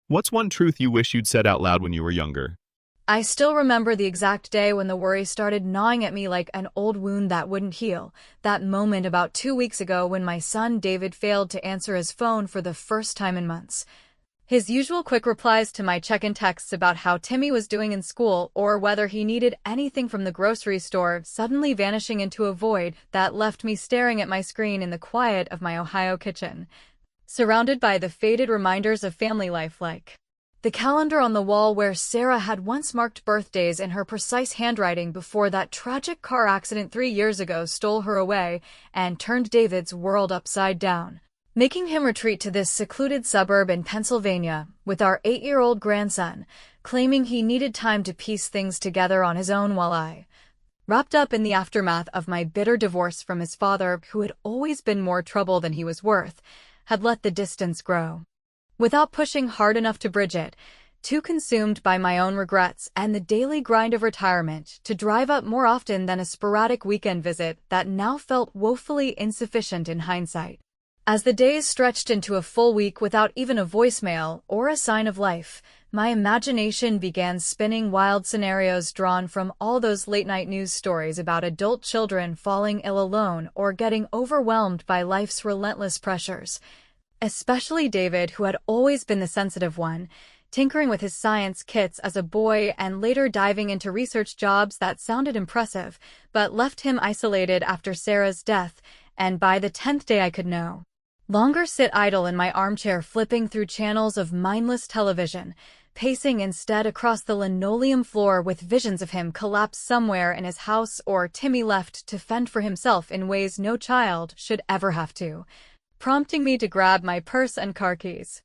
What's one truth you wish you'd said out loud when you were younger? I still remember the exact day when the worry started gnawing at me like an old wound that wouldn't heal. That moment about 2 weeks ago when my son David failed to answer his phone for the first time in months. His usual quick replies to my check-in texts about how Timmy was doing in school or whether he needed anything from the grocery store suddenly vanishing into a void that left me staring at my screen in the quiet of my Ohio kitchen, surrounded by the faded reminders of family life like the calendar on the wall where Sarah had once marked birthdays in her precise handwriting before that tragic car accident 3 years ago stole her away and turned David's world upside down, making him retreat to this secluded suburb in Pennsylvania with our 8-year-old grandson, claiming he needed time to piece things together on his own while I, wrapped up in the aftermath of my bitter divorce from his father, who had always been more trouble than he was worth, had let the distance grow. Without pushing hard enough to bridge it, too consumed by my own regrets and the daily grind of retirement to drive up more often than a sporadic weekend visit that now felt woefully insufficient in hindsight. As the days stretched into a full week without even a voicemail or a sign of life, my imagination began spinning wild scenarios drawn from all those late-night news stories about adult children falling ill alone or getting overwhelmed by life's relentless pressures. Especially David, who had always been the sensitive one, tinkering with his science kits as a boy and later diving into research jobs that sounded impressive, but left him isolated after Sarah's death, and by the 10th day I could no longer sit idle in my armchair flipping through channels of mindless television, pacing instead across the linoleum floor with visions of him collapse somewhere in his house or Timmy left to fend for himself in ways no child should ever have to, prompting me to grab my purse and car keys.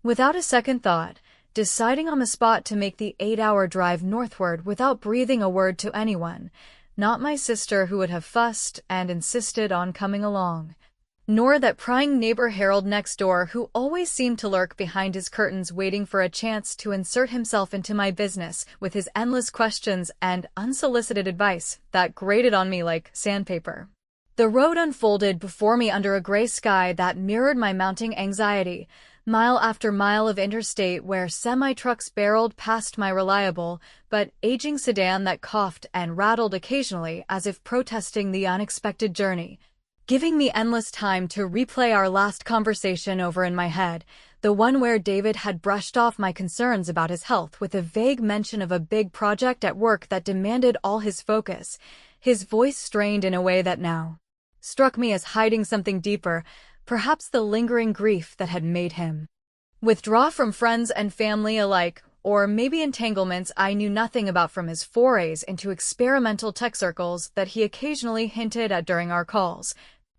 Without a second thought, deciding on the spot to make the 8-hour drive northward without breathing a word to anyone, not my sister who would have fussed and insisted on coming along, nor that prying neighbor Harold next door who always seemed to lurk behind his curtains waiting for a chance to insert himself into my business with his endless questions and unsolicited advice that grated on me like sandpaper. The road unfolded before me under a gray sky that mirrored my mounting anxiety, mile after mile of interstate where semi-trucks barreled past my reliable but aging sedan that coughed and rattled occasionally as if protesting the unexpected journey, giving me endless time to replay our last conversation over in my head, the one where David had brushed off my concerns about his health with a vague mention of a big project at work that demanded all his focus, his voice strained in a way that now struck me as hiding something deeper, perhaps the lingering grief that had made him withdraw from friends and family alike, or maybe entanglements I knew nothing about from his forays into experimental tech circles that he occasionally hinted at during our calls.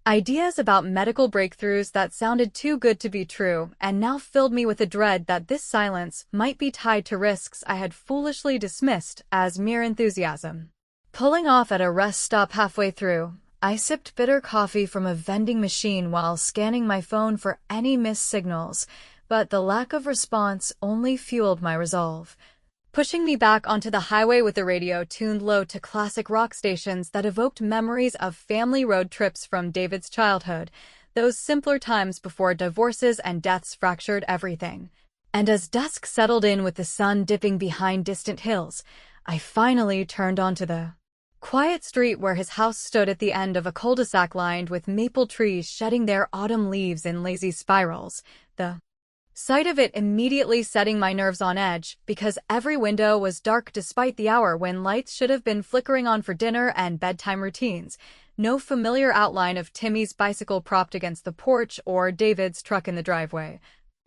Ideas about medical breakthroughs that sounded too good to be true and now filled me with a dread that this silence might be tied to risks I had foolishly dismissed as mere enthusiasm. Pulling off at a rest stop halfway through, I sipped bitter coffee from a vending machine while scanning my phone for any missed signals, but the lack of response only fueled my resolve, pushing me back onto the highway with the radio tuned low to classic rock stations that evoked memories of family road trips from David's childhood, those simpler times before divorces and deaths fractured everything. And as dusk settled in with the sun dipping behind distant hills, I finally turned onto the quiet street where his house stood at the end of a cul-de-sac lined with maple trees shedding their autumn leaves in lazy spirals, the sight of it immediately setting my nerves on edge because every window was dark despite the hour when lights should have been flickering on for dinner and bedtime routines, no familiar outline of Timmy's bicycle propped against the porch or David's truck in the driveway.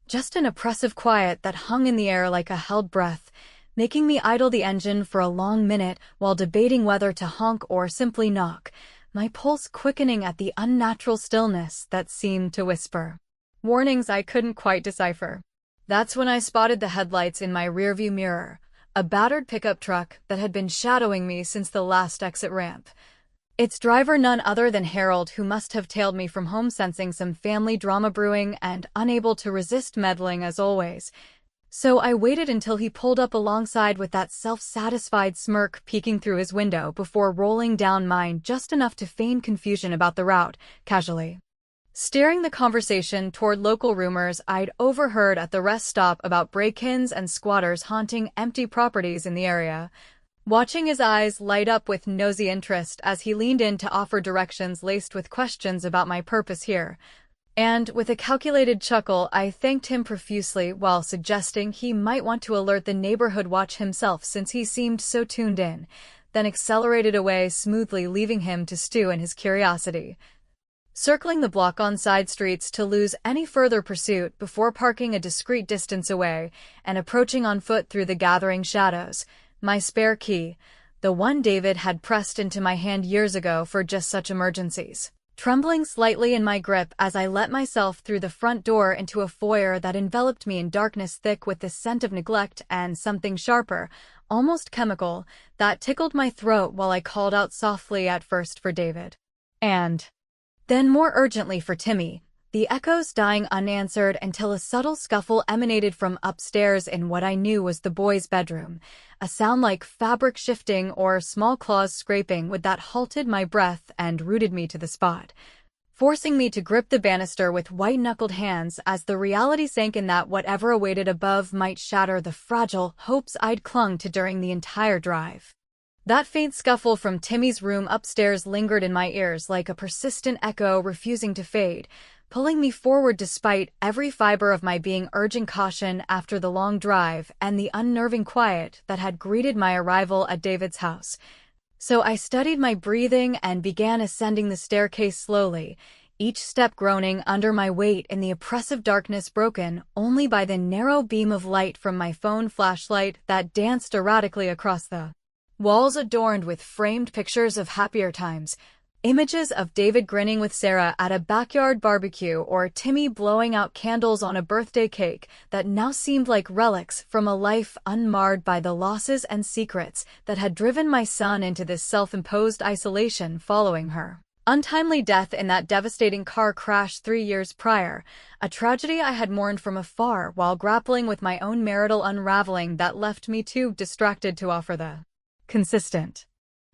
Just an oppressive quiet that hung in the air like a held breath, making me idle the engine for a long minute while debating whether to honk or simply knock, my pulse quickening at the unnatural stillness that seemed to whisper warnings I couldn't quite decipher. That's when I spotted the headlights in my rearview mirror, a battered pickup truck that had been shadowing me since the last exit ramp. Its driver none other than Harold, who must have tailed me from home sensing some family drama brewing and unable to resist meddling as always. So I waited until he pulled up alongside with that self-satisfied smirk peeking through his window before rolling down mine just enough to feign confusion about the route, casually steering the conversation toward local rumors I'd overheard at the rest stop about break-ins and squatters haunting empty properties in the area. Watching his eyes light up with nosy interest as he leaned in to offer directions laced with questions about my purpose here. And with a calculated chuckle, I thanked him profusely while suggesting he might want to alert the neighborhood watch himself since he seemed so tuned in, then accelerated away smoothly, leaving him to stew in his curiosity. Circling the block on side streets to lose any further pursuit before parking a discreet distance away and approaching on foot through the gathering shadows, my spare key, the one David had pressed into my hand years ago for just such emergencies, trembling slightly in my grip as I let myself through the front door into a foyer that enveloped me in darkness thick with the scent of neglect and something sharper, almost chemical, that tickled my throat while I called out softly at first for David. And then more urgently for Timmy, the echoes dying unanswered until a subtle scuffle emanated from upstairs in what I knew was the boy's bedroom, a sound like fabric shifting or small claws scraping that halted my breath and rooted me to the spot, forcing me to grip the banister with white-knuckled hands as the reality sank in that whatever awaited above might shatter the fragile hopes I'd clung to during the entire drive. That faint scuffle from Timmy's room upstairs lingered in my ears like a persistent echo refusing to fade, pulling me forward despite every fiber of my being urging caution after the long drive and the unnerving quiet that had greeted my arrival at David's house. So I studied my breathing and began ascending the staircase slowly, each step groaning under my weight in the oppressive darkness broken only by the narrow beam of light from my phone flashlight that danced erratically across the walls adorned with framed pictures of happier times, images of David grinning with Sarah at a backyard barbecue or Timmy blowing out candles on a birthday cake that now seemed like relics from a life unmarred by the losses and secrets that had driven my son into this self-imposed isolation following her untimely death in that devastating car crash 3 years prior, a tragedy I had mourned from afar while grappling with my own marital unraveling that left me too distracted to offer the consistent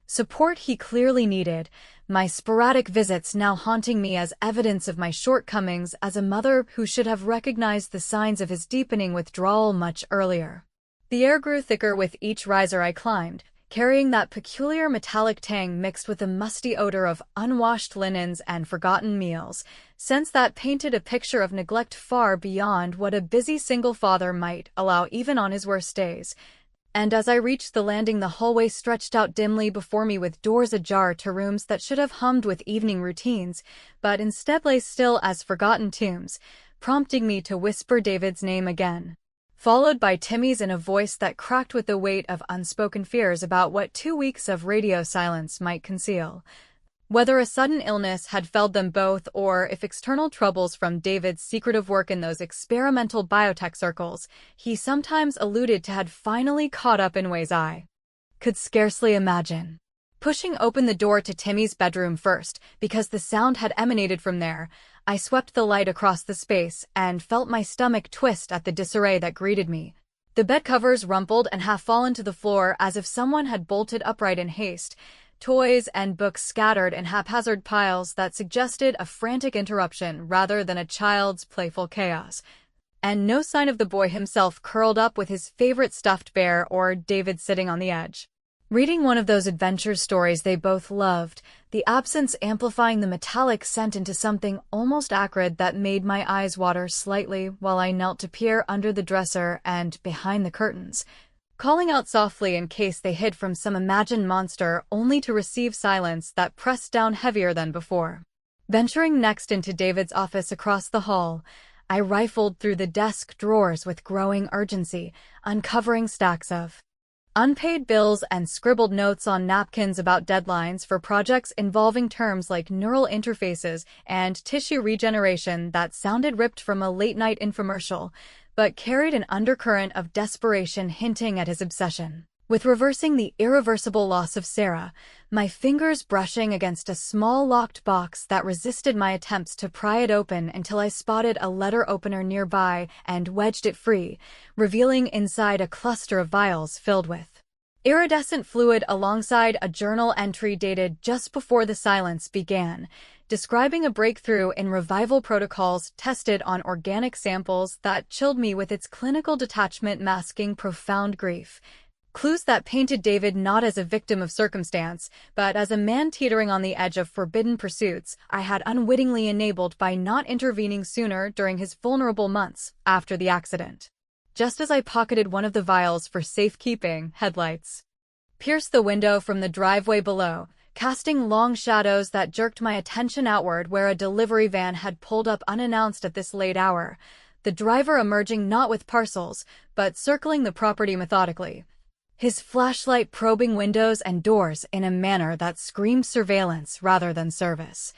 support he clearly needed, my sporadic visits now haunting me as evidence of my shortcomings as a mother who should have recognized the signs of his deepening withdrawal much earlier. The air grew thicker with each riser I climbed, carrying that peculiar metallic tang mixed with the musty odor of unwashed linens and forgotten meals, scents that painted a picture of neglect far beyond what a busy single father might allow even on his worst days. And as I reached the landing, the hallway stretched out dimly before me with doors ajar to rooms that should have hummed with evening routines, but instead lay still as forgotten tombs, prompting me to whisper David's name again, followed by Timmy's in a voice that cracked with the weight of unspoken fears about what 2 weeks of radio silence might conceal. Whether a sudden illness had felled them both or if external troubles from David's secretive work in those experimental biotech circles he sometimes alluded to had finally caught up in ways I could scarcely imagine. Pushing open the door to Timmy's bedroom first, because the sound had emanated from there, I swept the light across the space and felt my stomach twist at the disarray that greeted me. The bed covers rumpled and half fallen to the floor as if someone had bolted upright in haste, toys and books scattered in haphazard piles that suggested a frantic interruption rather than a child's playful chaos. And no sign of the boy himself curled up with his favorite stuffed bear or David sitting on the edge, reading one of those adventure stories they both loved, the absence amplifying the metallic scent into something almost acrid that made my eyes water slightly while I knelt to peer under the dresser and behind the curtains, calling out softly in case they hid from some imagined monster only to receive silence that pressed down heavier than before. Venturing next into David's office across the hall, I rifled through the desk drawers with growing urgency, uncovering stacks of unpaid bills and scribbled notes on napkins about deadlines for projects involving terms like neural interfaces and tissue regeneration that sounded ripped from a late-night infomercial, but carried an undercurrent of desperation hinting at his obsession with reversing the irreversible loss of Sarah, my fingers brushing against a small locked box that resisted my attempts to pry it open until I spotted a letter opener nearby and wedged it free, revealing inside a cluster of vials filled with Iridescent fluid alongside a journal entry dated just before the silence began, describing a breakthrough in revival protocols tested on organic samples that chilled me with its clinical detachment masking profound grief. Clues that painted David not as a victim of circumstance, but as a man teetering on the edge of forbidden pursuits I had unwittingly enabled by not intervening sooner during his vulnerable months after the accident. Just as I pocketed one of the vials for safekeeping, headlights pierced the window from the driveway below, casting long shadows that jerked my attention outward where a delivery van had pulled up unannounced at this late hour, the driver emerging not with parcels, but circling the property methodically, his flashlight probing windows and doors in a manner that screamed surveillance rather than service.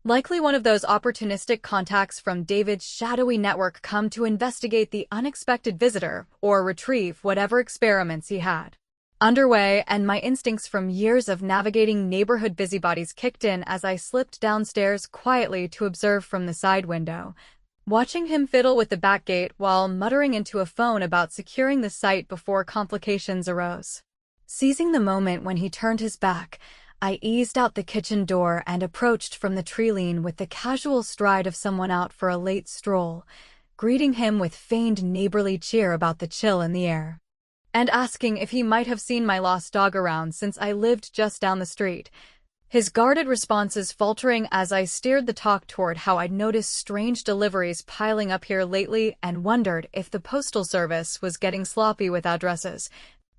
Likely one of those opportunistic contacts from David's shadowy network come to investigate the unexpected visitor or retrieve whatever experiments he had underway, and my instincts from years of navigating neighborhood busybodies kicked in as I slipped downstairs quietly to observe from the side window, watching him fiddle with the back gate while muttering into a phone about securing the site before complications arose. Seizing the moment when he turned his back, I eased out the kitchen door and approached from the tree-lean with the casual stride of someone out for a late stroll, greeting him with feigned neighborly cheer about the chill in the air, and asking if he might have seen my lost dog around since I lived just down the street, his guarded responses faltering as I steered the talk toward how I'd noticed strange deliveries piling up here lately and wondered if the postal service was getting sloppy with addresses.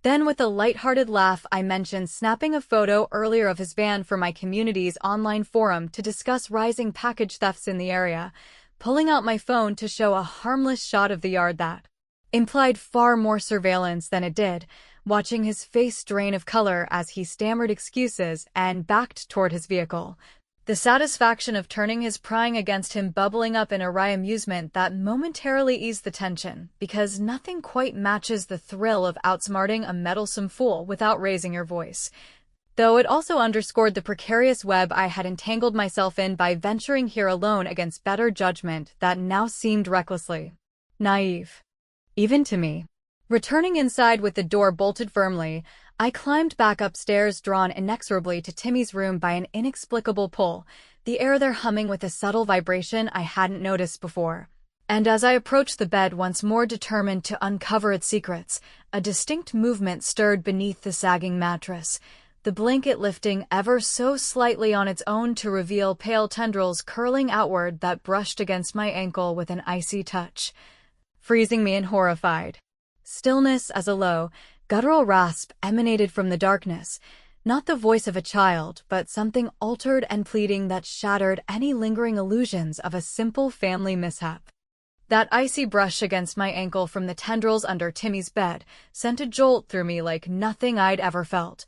Then with a light-hearted laugh I mentioned snapping a photo earlier of his van for my community's online forum to discuss rising package thefts in the area, pulling out my phone to show a harmless shot of the yard that implied far more surveillance than it did, watching his face drain of color as he stammered excuses and backed toward his vehicle, the satisfaction of turning his prying against him bubbling up in a wry amusement that momentarily eased the tension, because nothing quite matches the thrill of outsmarting a meddlesome fool without raising your voice. Though it also underscored the precarious web I had entangled myself in by venturing here alone against better judgment that now seemed recklessly naive, even to me. Returning inside with the door bolted firmly, I climbed back upstairs, drawn inexorably to Timmy's room by an inexplicable pull, the air there humming with a subtle vibration I hadn't noticed before. And as I approached the bed once more determined to uncover its secrets, a distinct movement stirred beneath the sagging mattress, the blanket lifting ever so slightly on its own to reveal pale tendrils curling outward that brushed against my ankle with an icy touch, freezing me in horrified stillness as a low, guttural rasp emanated from the darkness, not the voice of a child, but something altered and pleading that shattered any lingering illusions of a simple family mishap. That icy brush against my ankle from the tendrils under Timmy's bed sent a jolt through me like nothing I'd ever felt.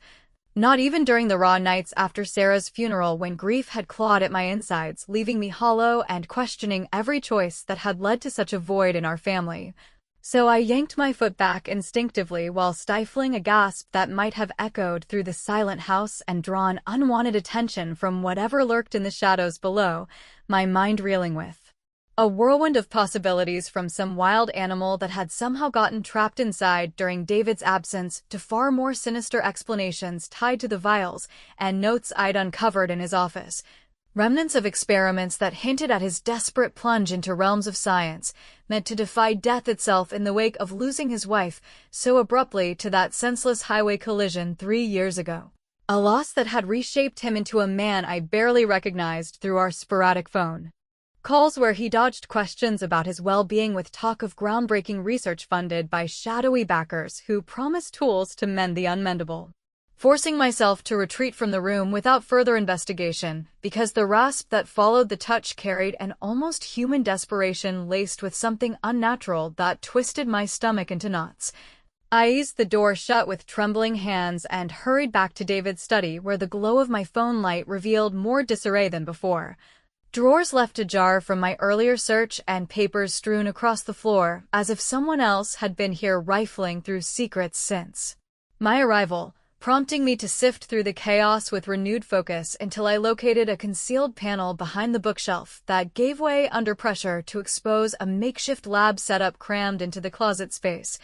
Not even during the raw nights after Sarah's funeral, when grief had clawed at my insides, leaving me hollow and questioning every choice that had led to such a void in our family. So I yanked my foot back instinctively while stifling a gasp that might have echoed through the silent house and drawn unwanted attention from whatever lurked in the shadows below, my mind reeling with a whirlwind of possibilities, from some wild animal that had somehow gotten trapped inside during David's absence to far more sinister explanations tied to the vials and notes I'd uncovered in his office, remnants of experiments that hinted at his desperate plunge into realms of science, meant to defy death itself in the wake of losing his wife so abruptly to that senseless highway collision 3 years ago. A loss that had reshaped him into a man I barely recognized through our sporadic phone calls, where he dodged questions about his well-being with talk of groundbreaking research funded by shadowy backers who promised tools to mend the unmendable. Forcing myself to retreat from the room without further investigation, because the rasp that followed the touch carried an almost human desperation laced with something unnatural that twisted my stomach into knots. I eased the door shut with trembling hands and hurried back to David's study, where the glow of my phone light revealed more disarray than before. Drawers left ajar from my earlier search and papers strewn across the floor, as if someone else had been here rifling through secrets since my arrival, prompting me to sift through the chaos with renewed focus until I located a concealed panel behind the bookshelf that gave way under pressure to expose a makeshift lab setup crammed into the closet space.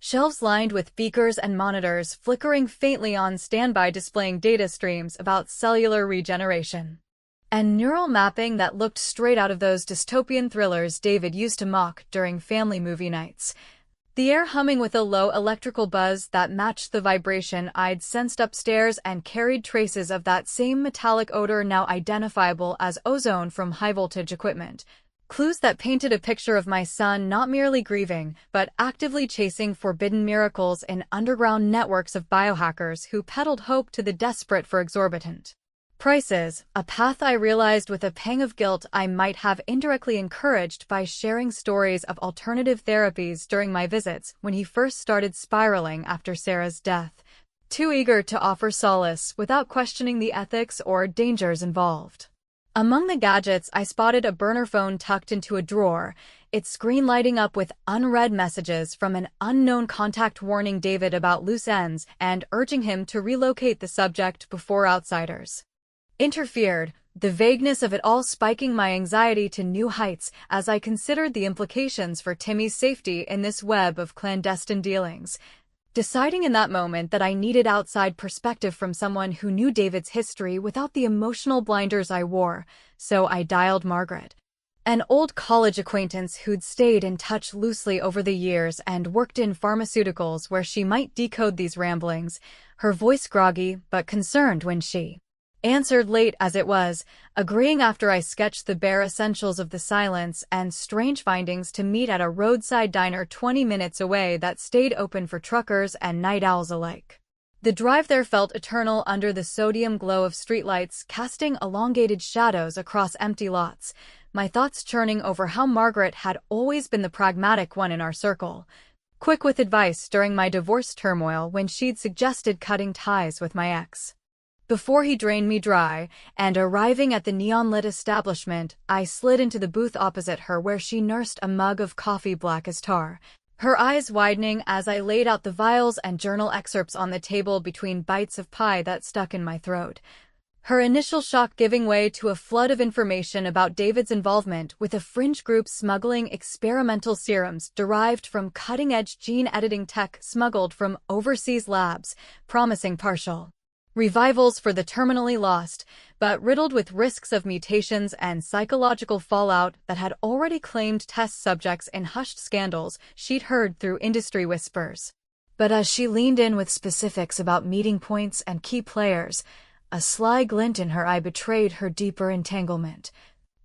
Shelves lined with beakers and monitors flickering faintly on standby displaying data streams about cellular regeneration. And neural mapping that looked straight out of those dystopian thrillers David used to mock during family movie nights. The air humming with a low electrical buzz that matched the vibration I'd sensed upstairs and carried traces of that same metallic odor now identifiable as ozone from high-voltage equipment. Clues that painted a picture of my son not merely grieving, but actively chasing forbidden miracles in underground networks of biohackers who peddled hope to the desperate for exorbitant prices, a path I realized with a pang of guilt I might have indirectly encouraged by sharing stories of alternative therapies during my visits when he first started spiraling after Sarah's death, too eager to offer solace without questioning the ethics or dangers involved. Among the gadgets, I spotted a burner phone tucked into a drawer, its screen lighting up with unread messages from an unknown contact warning David about loose ends and urging him to relocate the subject before outsiders interfered, the vagueness of it all spiking my anxiety to new heights as I considered the implications for Timmy's safety in this web of clandestine dealings. Deciding in that moment that I needed outside perspective from someone who knew David's history without the emotional blinders I wore, so I dialed Margaret, an old college acquaintance who'd stayed in touch loosely over the years and worked in pharmaceuticals where she might decode these ramblings, her voice groggy but concerned when she answered late as it was, agreeing after I sketched the bare essentials of the silence and strange findings to meet at a roadside diner 20 minutes away that stayed open for truckers and night owls alike. The drive there felt eternal under the sodium glow of streetlights casting elongated shadows across empty lots, my thoughts churning over how Margaret had always been the pragmatic one in our circle, quick with advice during my divorce turmoil when she'd suggested cutting ties with my ex before he drained me dry, and arriving at the neon-lit establishment, I slid into the booth opposite her where she nursed a mug of coffee black as tar, her eyes widening as I laid out the vials and journal excerpts on the table between bites of pie that stuck in my throat. Her initial shock giving way to a flood of information about David's involvement with a fringe group smuggling experimental serums derived from cutting-edge gene-editing tech smuggled from overseas labs, promising partial revivals for the terminally lost, but riddled with risks of mutations and psychological fallout that had already claimed test subjects in hushed scandals she'd heard through industry whispers. But as she leaned in with specifics about meeting points and key players, a sly glint in her eye betrayed her deeper entanglement.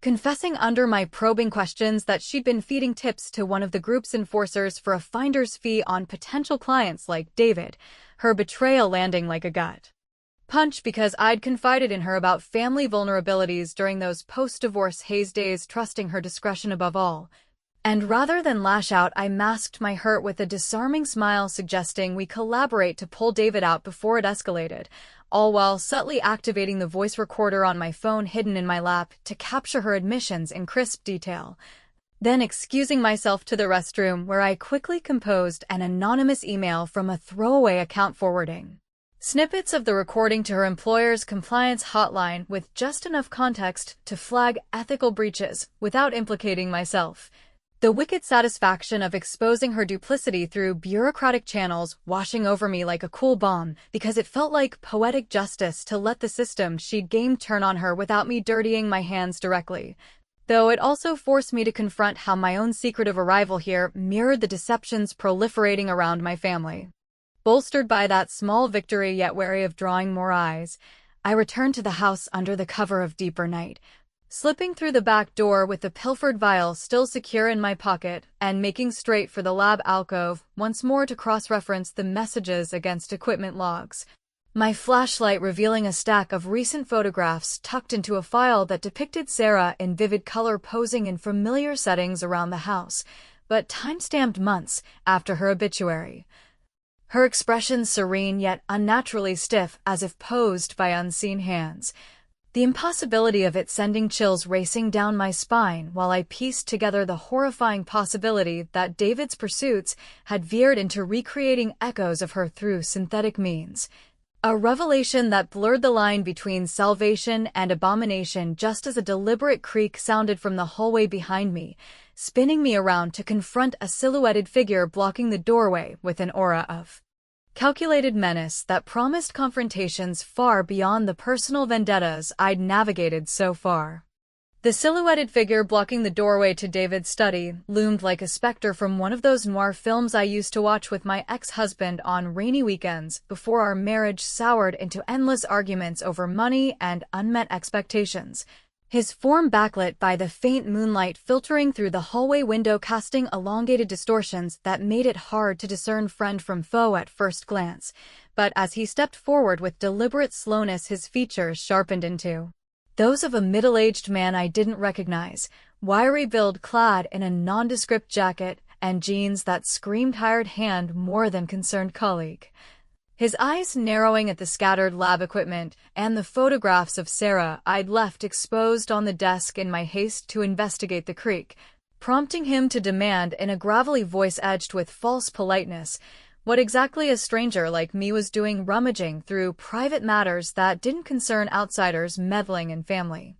Confessing under my probing questions that she'd been feeding tips to one of the group's enforcers for a finder's fee on potential clients like David, her betrayal landing like a gut punch because I'd confided in her about family vulnerabilities during those post-divorce haze days, trusting her discretion above all. And rather than lash out, I masked my hurt with a disarming smile suggesting we collaborate to pull David out before it escalated, all while subtly activating the voice recorder on my phone hidden in my lap to capture her admissions in crisp detail. Then excusing myself to the restroom where I quickly composed an anonymous email from a throwaway account forwarding snippets of the recording to her employer's compliance hotline with just enough context to flag ethical breaches without implicating myself. The wicked satisfaction of exposing her duplicity through bureaucratic channels washing over me like a cool bomb because it felt like poetic justice to let the system she'd gamed turn on her without me dirtying my hands directly. Though it also forced me to confront how my own secretive arrival here mirrored the deceptions proliferating around my family. Bolstered by that small victory yet wary of drawing more eyes, I returned to the house under the cover of deeper night, slipping through the back door with the pilfered vial still secure in my pocket and making straight for the lab alcove once more to cross-reference the messages against equipment logs, my flashlight revealing a stack of recent photographs tucked into a file that depicted Sarah in vivid color posing in familiar settings around the house, but time-stamped months after her obituary. Her expression serene yet unnaturally stiff as if posed by unseen hands. The impossibility of it sending chills racing down my spine while I pieced together the horrifying possibility that David's pursuits had veered into recreating echoes of her through synthetic means. A revelation that blurred the line between salvation and abomination just as a deliberate creak sounded from the hallway behind me, spinning me around to confront a silhouetted figure blocking the doorway with an aura of calculated menace that promised confrontations far beyond the personal vendettas I'd navigated so far. The silhouetted figure blocking the doorway to David's study loomed like a specter from one of those noir films I used to watch with my ex-husband on rainy weekends before our marriage soured into endless arguments over money and unmet expectations. His form backlit by the faint moonlight filtering through the hallway window, casting elongated distortions that made it hard to discern friend from foe at first glance. But as he stepped forward with deliberate slowness, his features sharpened into those of a middle-aged man I didn't recognize, wiry build clad in a nondescript jacket and jeans that screamed hired hand more than concerned colleague. His eyes narrowing at the scattered lab equipment and the photographs of Sarah I'd left exposed on the desk in my haste to investigate the creak, prompting him to demand in a gravelly voice edged with false politeness what exactly a stranger like me was doing rummaging through private matters that didn't concern outsiders meddling in family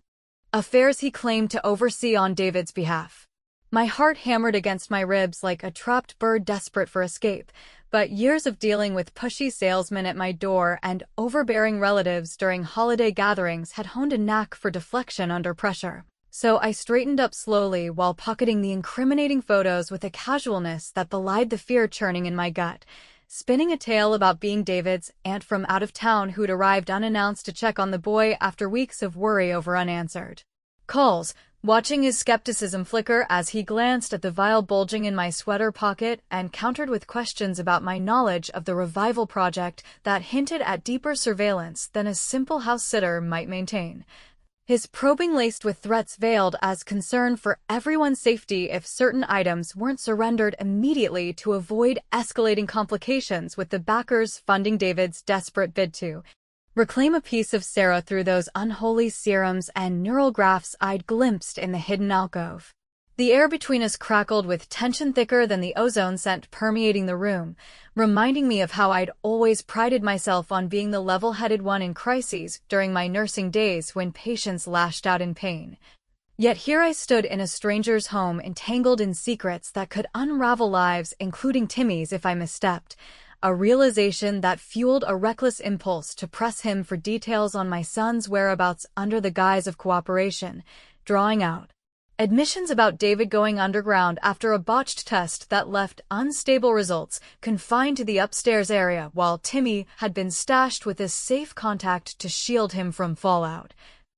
affairs he claimed to oversee on David's behalf. My heart hammered against my ribs like a trapped bird desperate for escape, but years of dealing with pushy salesmen at my door and overbearing relatives during holiday gatherings had honed a knack for deflection under pressure. So I straightened up slowly while pocketing the incriminating photos with a casualness that belied the fear churning in my gut, spinning a tale about being David's aunt from out of town who'd arrived unannounced to check on the boy after weeks of worry over unanswered calls, watching his skepticism flicker as he glanced at the vial bulging in my sweater pocket and countered with questions about my knowledge of the revival project that hinted at deeper surveillance than a simple house sitter might maintain. His probing laced with threats veiled as concern for everyone's safety if certain items weren't surrendered immediately to avoid escalating complications with the backers funding David's desperate bid to reclaim a piece of Sarah through those unholy serums and neural graphs I'd glimpsed in the hidden alcove. The air between us crackled with tension thicker than the ozone scent permeating the room, reminding me of how I'd always prided myself on being the level-headed one in crises during my nursing days when patients lashed out in pain. Yet here I stood in a stranger's home, entangled in secrets that could unravel lives, including Timmy's if I misstepped, a realization that fueled a reckless impulse to press him for details on my son's whereabouts under the guise of cooperation, drawing out admissions about David going underground after a botched test that left unstable results, confined to the upstairs area while Timmy had been stashed with a safe contact to shield him from fallout.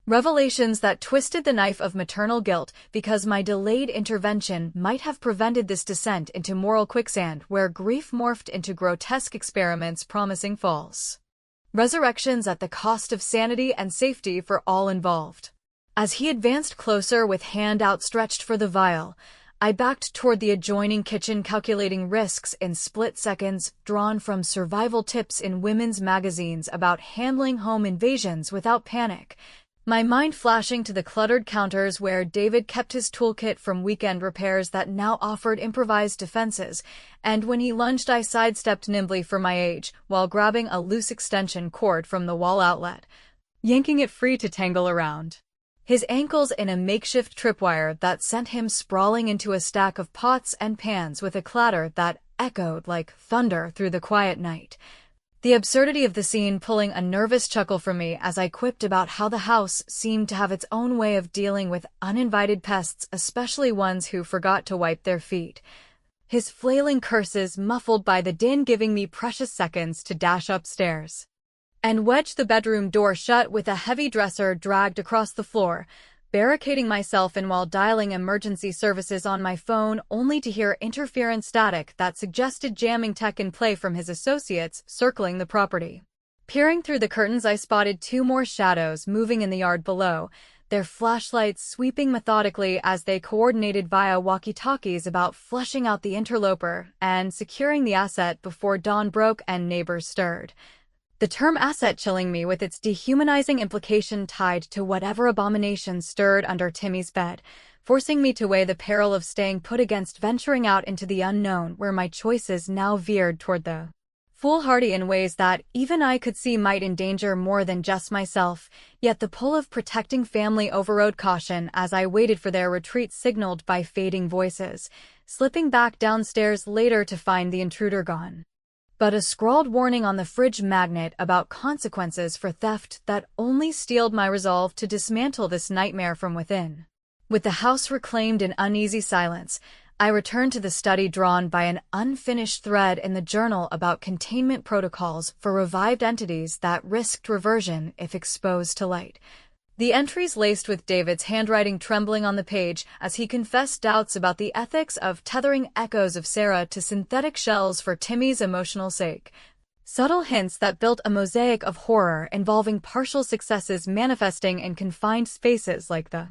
Revelations that twisted the knife of maternal guilt because my delayed intervention might have prevented this descent into moral quicksand where grief morphed into grotesque experiments promising false resurrections at the cost of sanity and safety for all involved. As he advanced closer with hand outstretched for the vial, I backed toward the adjoining kitchen, calculating risks in split seconds drawn from survival tips in women's magazines about handling home invasions without panic, my mind flashing to the cluttered counters where David kept his toolkit from weekend repairs that now offered improvised defenses, and when he lunged I sidestepped nimbly for my age while grabbing a loose extension cord from the wall outlet, yanking it free to tangle around his ankles in a makeshift tripwire that sent him sprawling into a stack of pots and pans with a clatter that echoed like thunder through the quiet night. The absurdity of the scene pulling a nervous chuckle from me as I quipped about how the house seemed to have its own way of dealing with uninvited pests, especially ones who forgot to wipe their feet. His flailing curses muffled by the din giving me precious seconds to dash upstairs and wedge the bedroom door shut with a heavy dresser dragged across the floor, barricading myself in while dialing emergency services on my phone only to hear interference static that suggested jamming tech in play from his associates circling the property. Peering through the curtains, I spotted two more shadows moving in the yard below, their flashlights sweeping methodically as they coordinated via walkie-talkies about flushing out the interloper and securing the asset before dawn broke and neighbors stirred. The term asset chilling me with its dehumanizing implication tied to whatever abomination stirred under Timmy's bed, forcing me to weigh the peril of staying put against venturing out into the unknown where my choices now veered toward the foolhardy in ways that even I could see might endanger more than just myself, yet the pull of protecting family overrode caution as I waited for their retreat signaled by fading voices, slipping back downstairs later to find the intruder gone. But a scrawled warning on the fridge magnet about consequences for theft that only steeled my resolve to dismantle this nightmare from within. With the house reclaimed in uneasy silence, I returned to the study drawn by an unfinished thread in the journal about containment protocols for revived entities that risked reversion if exposed to light. The entries laced with David's handwriting trembling on the page as he confessed doubts about the ethics of tethering echoes of Sarah to synthetic shells for Timmy's emotional sake. Subtle hints that built a mosaic of horror involving partial successes manifesting in confined spaces like the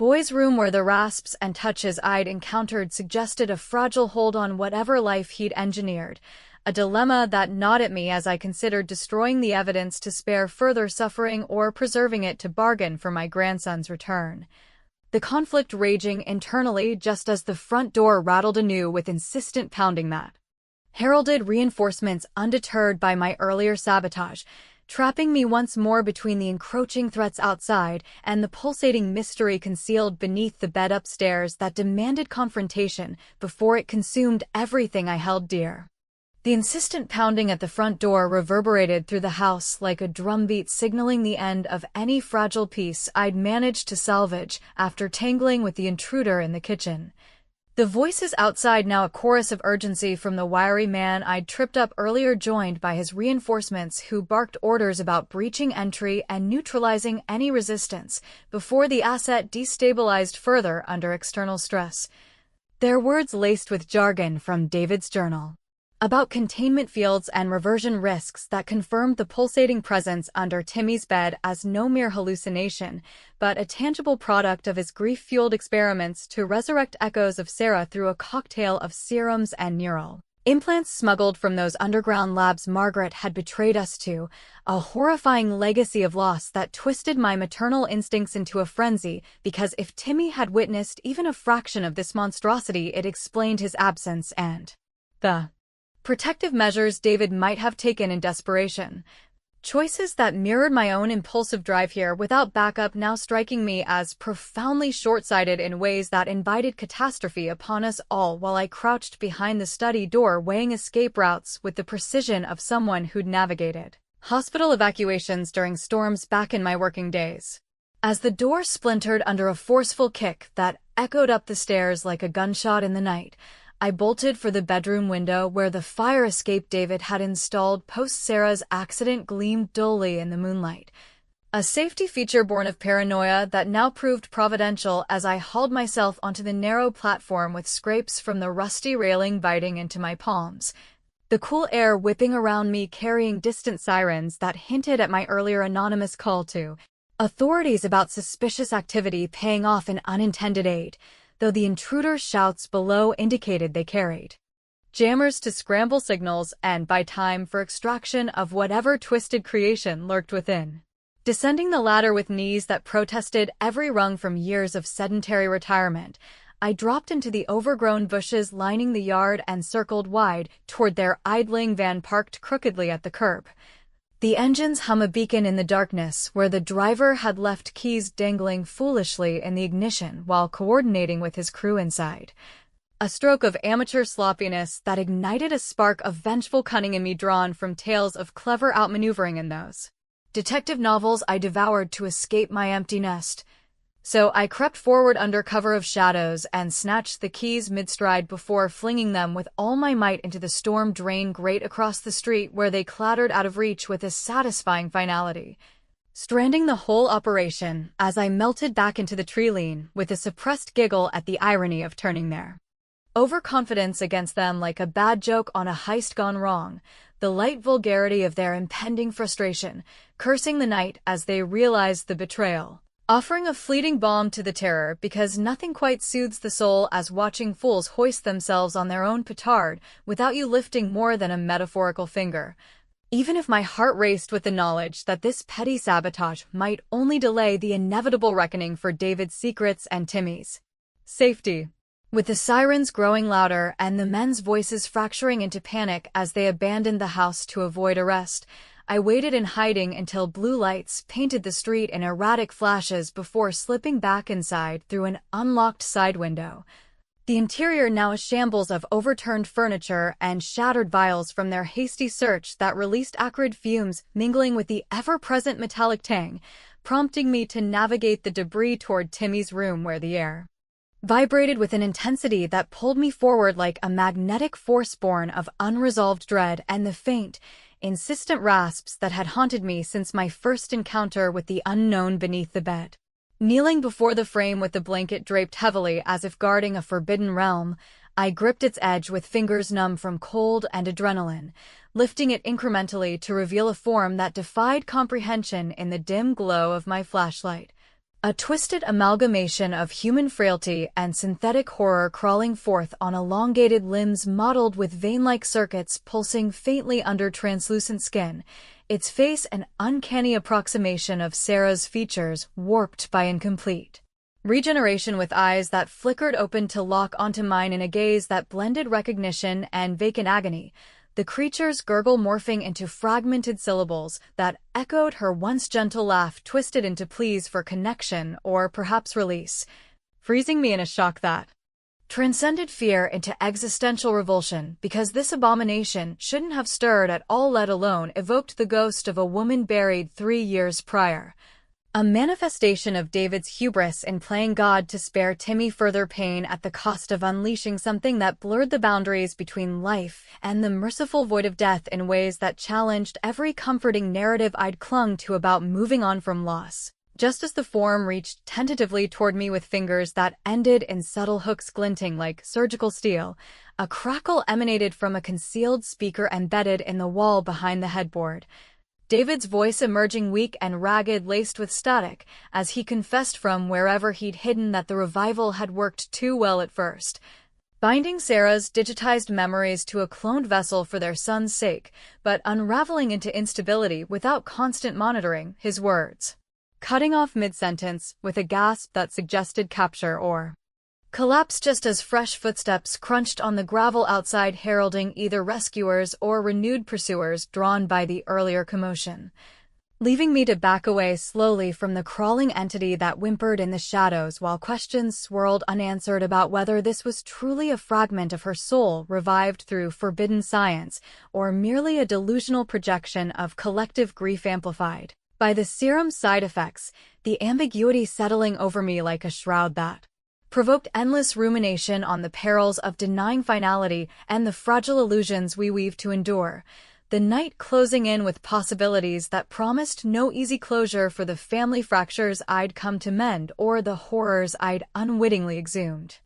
boys' room where the rasps and touches I'd encountered suggested a fragile hold on whatever life he'd engineered. A dilemma that gnawed at me as I considered destroying the evidence to spare further suffering or preserving it to bargain for my grandson's return. The conflict raging internally just as the front door rattled anew with insistent pounding that heralded reinforcements undeterred by my earlier sabotage, trapping me once more between the encroaching threats outside and the pulsating mystery concealed beneath the bed upstairs that demanded confrontation before it consumed everything I held dear. The insistent pounding at the front door reverberated through the house like a drumbeat signaling the end of any fragile peace I'd managed to salvage after tangling with the intruder in the kitchen. The voices outside now a chorus of urgency from the wiry man I'd tripped up earlier, joined by his reinforcements who barked orders about breaching entry and neutralizing any resistance before the asset destabilized further under external stress. Their words laced with jargon from David's journal about containment fields and reversion risks that confirmed the pulsating presence under Timmy's bed as no mere hallucination, but a tangible product of his grief-fueled experiments to resurrect echoes of Sarah through a cocktail of serums and neural implants smuggled from those underground labs Margaret had betrayed us to, a horrifying legacy of loss that twisted my maternal instincts into a frenzy, because if Timmy had witnessed even a fraction of this monstrosity, it explained his absence and the protective measures David might have taken in desperation. Choices that mirrored my own impulsive drive here without backup, now striking me as profoundly short-sighted in ways that invited catastrophe upon us all while I crouched behind the study door weighing escape routes with the precision of someone who'd navigated hospital evacuations during storms back in my working days. As the door splintered under a forceful kick that echoed up the stairs like a gunshot in the night, I bolted for the bedroom window where the fire escape David had installed post-Sarah's accident gleamed dully in the moonlight. A safety feature born of paranoia that now proved providential as I hauled myself onto the narrow platform with scrapes from the rusty railing biting into my palms. The cool air whipping around me carrying distant sirens that hinted at my earlier anonymous call to authorities about suspicious activity paying off in unintended aid, though the intruder's shouts below indicated they carried jammers to scramble signals and buy time for extraction of whatever twisted creation lurked within. Descending the ladder with knees that protested every rung from years of sedentary retirement, I dropped into the overgrown bushes lining the yard and circled wide toward their idling van parked crookedly at the curb. The engines hum a beacon in the darkness where the driver had left keys dangling foolishly in the ignition while coordinating with his crew inside. A stroke of amateur sloppiness that ignited a spark of vengeful cunning in me drawn from tales of clever outmaneuvering in those detective novels I devoured to escape my empty nest. So I crept forward under cover of shadows and snatched the keys mid-stride before flinging them with all my might into the storm drain grate across the street where they clattered out of reach with a satisfying finality, stranding the whole operation as I melted back into the tree lean with a suppressed giggle at the irony of turning their overconfidence against them like a bad joke on a heist gone wrong, the light vulgarity of their impending frustration, cursing the night as they realized the betrayal, offering a fleeting balm to the terror because nothing quite soothes the soul as watching fools hoist themselves on their own petard without you lifting more than a metaphorical finger. Even if my heart raced with the knowledge that this petty sabotage might only delay the inevitable reckoning for David's secrets and Timmy's safety. With the sirens growing louder and the men's voices fracturing into panic as they abandoned the house to avoid arrest, I waited in hiding until blue lights painted the street in erratic flashes before slipping back inside through an unlocked side window. The interior now a shambles of overturned furniture and shattered vials from their hasty search that released acrid fumes mingling with the ever-present metallic tang, prompting me to navigate the debris toward Timmy's room where the air vibrated with an intensity that pulled me forward like a magnetic force born of unresolved dread and the faint, insistent rasps that had haunted me since my first encounter with the unknown beneath the bed. Kneeling before the frame with the blanket draped heavily as if guarding a forbidden realm, I gripped its edge with fingers numb from cold and adrenaline, lifting it incrementally to reveal a form that defied comprehension in the dim glow of my flashlight. A twisted amalgamation of human frailty and synthetic horror crawling forth on elongated limbs mottled with vein-like circuits pulsing faintly under translucent skin, its face an uncanny approximation of Sarah's features warped by incomplete regeneration with eyes that flickered open to lock onto mine in a gaze that blended recognition and vacant agony, the creature's gurgle morphing into fragmented syllables that echoed her once gentle laugh twisted into pleas for connection or perhaps release, freezing me in a shock that transcended fear into existential revulsion because this abomination shouldn't have stirred at all, let alone evoked the ghost of a woman buried 3 years prior. A manifestation of David's hubris in playing God to spare Timmy further pain at the cost of unleashing something that blurred the boundaries between life and the merciful void of death in ways that challenged every comforting narrative I'd clung to about moving on from loss. Just as the form reached tentatively toward me with fingers that ended in subtle hooks glinting like surgical steel, a crackle emanated from a concealed speaker embedded in the wall behind the headboard. David's voice emerging weak and ragged, laced with static, as he confessed from wherever he'd hidden that the revival had worked too well at first, binding Sarah's digitized memories to a cloned vessel for their son's sake, but unraveling into instability without constant monitoring. His words cutting off mid-sentence with a gasp that suggested capture or collapse just as fresh footsteps crunched on the gravel outside, heralding either rescuers or renewed pursuers drawn by the earlier commotion, leaving me to back away slowly from the crawling entity that whimpered in the shadows while questions swirled unanswered about whether this was truly a fragment of her soul revived through forbidden science or merely a delusional projection of collective grief amplified by the serum's side effects, the ambiguity settling over me like a shroud that provoked endless rumination on the perils of denying finality and the fragile illusions we weave to endure, the night closing in with possibilities that promised no easy closure for the family fractures I'd come to mend or the horrors I'd unwittingly exhumed.